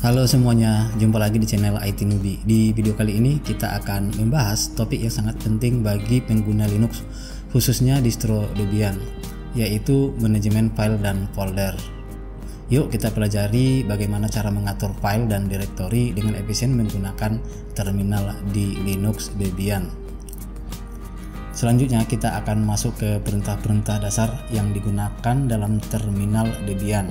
Halo semuanya, jumpa lagi di channel IT Newbie. Di video kali ini kita akan membahas topik yang sangat penting bagi pengguna Linux, khususnya distro Debian, yaitu manajemen file dan folder. Yuk kita pelajari bagaimana cara mengatur file dan directory dengan efisien menggunakan terminal di Linux Debian. Selanjutnya kita akan masuk ke perintah-perintah dasar yang digunakan dalam terminal Debian.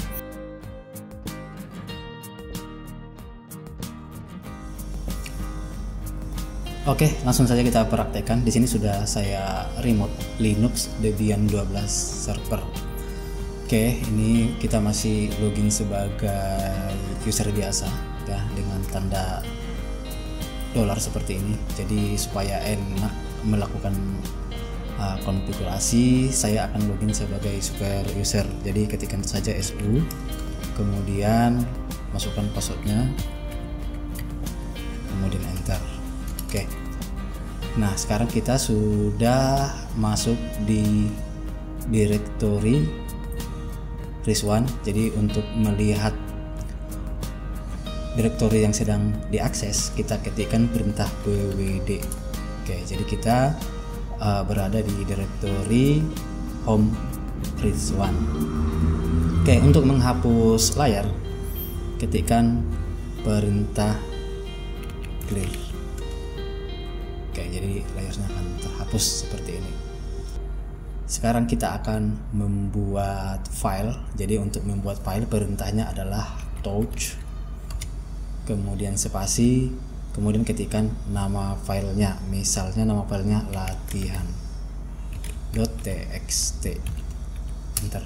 Oke, langsung saja kita praktekkan. Di sini sudah saya remote Linux Debian 12 server. Oke, ini kita masih login sebagai user biasa ya, dengan tanda dolar seperti ini. Jadi supaya enak melakukan konfigurasi, saya akan login sebagai super user. Jadi ketikkan saja SU, kemudian masukkan passwordnya, kemudian enter. Oke. Nah, sekarang kita sudah masuk di directory RIS1. Jadi untuk melihat directory yang sedang diakses, kita ketikkan perintah pwd. Oke, jadi kita berada di directory home RIS1. Oke, untuk menghapus layar, ketikkan perintah clear. Oke, jadi layarnya akan terhapus seperti ini. Sekarang kita akan membuat file. Jadi untuk membuat file perintahnya adalah touch, kemudian spasi, kemudian ketikkan nama filenya. Misalnya nama filenya latihan.txt, enter.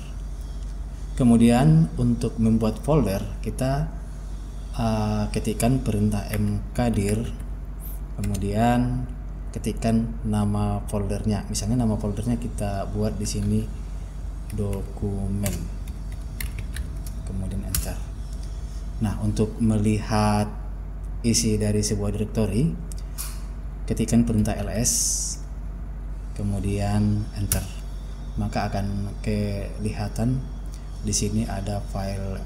Kemudian untuk membuat folder kita ketikkan perintah mkdir, kemudian ketikkan nama foldernya. Misalnya nama foldernya kita buat di sini dokumen, kemudian enter. Nah, untuk melihat isi dari sebuah directory, ketikkan perintah ls, kemudian enter. Maka akan kelihatan di sini ada file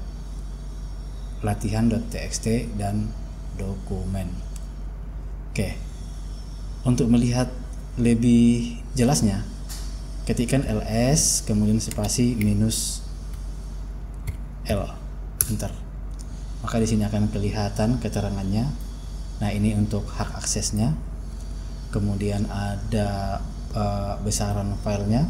latihan.txt dan dokumen. Oke. Untuk melihat lebih jelasnya, ketikkan ls, kemudian spasi minus l, enter. Maka di sini akan kelihatan keterangannya. Nah, ini untuk hak aksesnya. Kemudian ada besaran filenya,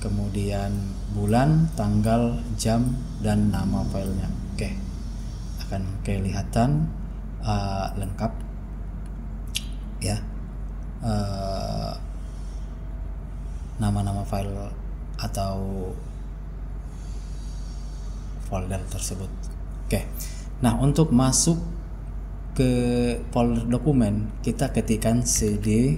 kemudian bulan, tanggal, jam, dan nama filenya. Oke, akan kelihatan lengkap ya, nama-nama file atau folder tersebut. Oke. Nah, untuk masuk ke folder dokumen, kita ketikkan cd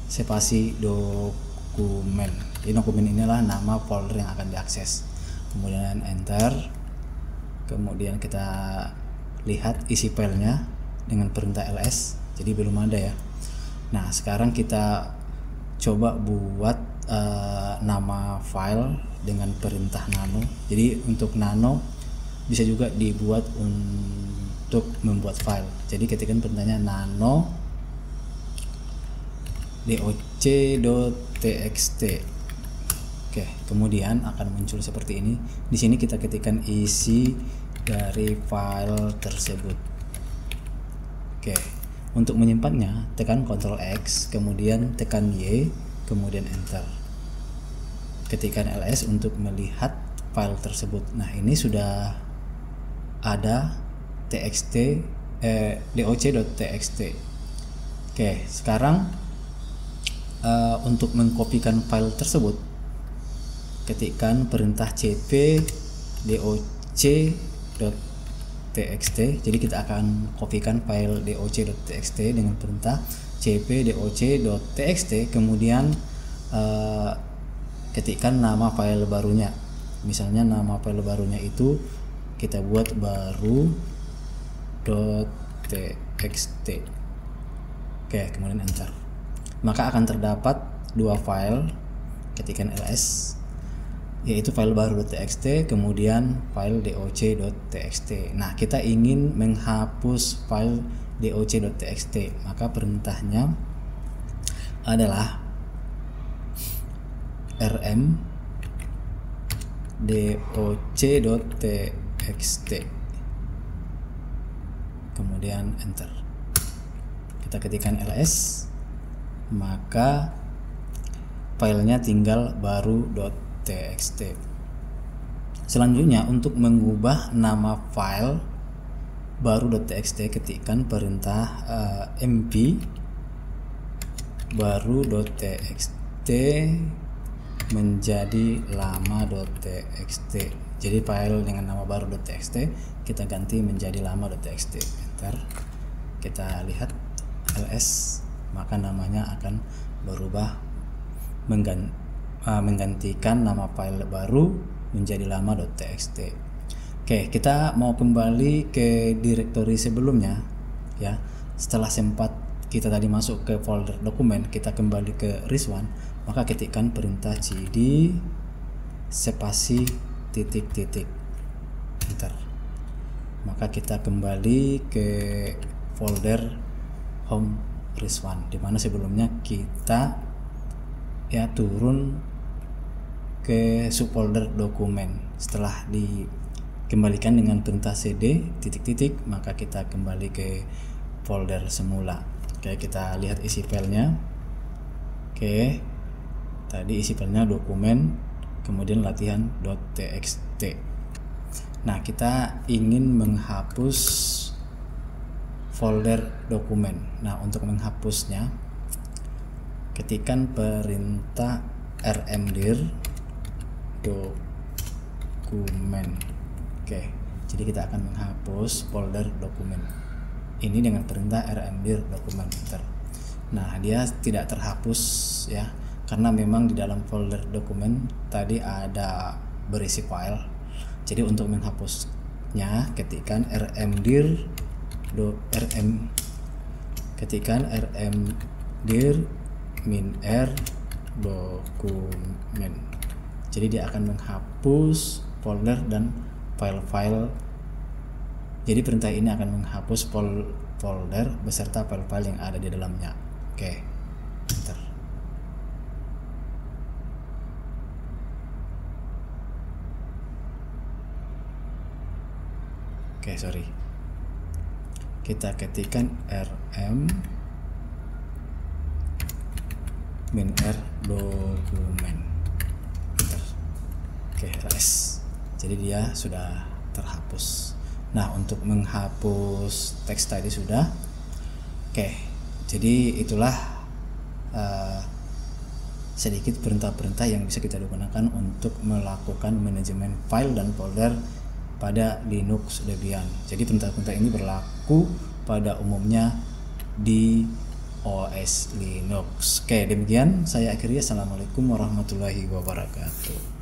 spasi dokumen. Di dokumen inilah nama folder yang akan diakses. Kemudian enter. Kemudian kita lihat isi filenya dengan perintah ls. Jadi belum ada ya. Nah, sekarang kita coba buat nama file dengan perintah nano. Jadi untuk nano bisa juga dibuat untuk membuat file. Jadi ketikkan perintahnya nano doc.txt. Oke, kemudian akan muncul seperti ini. Di sini kita ketikkan isi dari file tersebut. Oke. Untuk menyimpannya, tekan Ctrl X, kemudian tekan Y, kemudian enter. Ketikkan ls untuk melihat file tersebut. Nah, ini sudah ada doc.txt. Oke, sekarang untuk mengkopikan file tersebut, ketikkan perintah cp doc.txt. Jadi kita akan kopikan file doc.txt dengan perintah cp doc.txt, kemudian ketikkan nama file barunya. Misalnya nama file barunya itu kita buat baru.txt. Oke, kemudian enter. Maka akan terdapat dua file. Ketikkan ls. yaitu file baru.txt, kemudian file doc.txt. Nah, kita ingin menghapus file doc.txt, maka perintahnya adalah rm doc.txt, kemudian enter. Kita ketikkan ls, maka filenya tinggal baru.txt. Selanjutnya, untuk mengubah nama file baru.txt, ketikkan perintah mp baru.txt menjadi lama.txt. Jadi file dengan nama baru.txt kita ganti menjadi lama.txt. Enter. Kita lihat ls, maka namanya akan berubah, menggantikan nama file baru menjadi lama.txt. Oke, kita mau kembali ke direktori sebelumnya ya. Setelah sempat kita tadi masuk ke folder dokumen, kita kembali ke Rizwan, maka ketikkan perintah cd spasi titik-titik, enter. Maka kita kembali ke folder home Rizwan, dimana sebelumnya kita ya turun ke subfolder dokumen. Setelah dikembalikan dengan perintah cd titik-titik, maka kita kembali ke folder semula. Oke, kita lihat isi filenya. Oke, tadi isi filenya dokumen, kemudian latihan.txt. Nah, kita ingin menghapus folder dokumen. Nah, untuk menghapusnya, ketikkan perintah rmdir dokumen. Oke, jadi kita akan menghapus folder dokumen ini dengan perintah rmdir dokumen, enter. Nah, dia tidak terhapus ya, karena memang di dalam folder dokumen tadi ada berisi file. Jadi untuk menghapusnya, ketikkan rmdir -r dokumen. Jadi dia akan menghapus folder dan file-file. Jadi perintah ini akan menghapus folder beserta file-file yang ada di dalamnya. Oke, enter. Oke, sorry. Kita ketikkan rm -r dokumen. Enter. Oke, ls. Jadi dia sudah terhapus. Nah, untuk menghapus teks tadi sudah. Oke, jadi itulah sedikit perintah-perintah yang bisa kita gunakan untuk melakukan manajemen file dan folder pada Linux Debian. Jadi perintah-perintah ini berlaku pada umumnya di OS Linux. Oke, demikian saya akhiri. Assalamualaikum warahmatullahi wabarakatuh.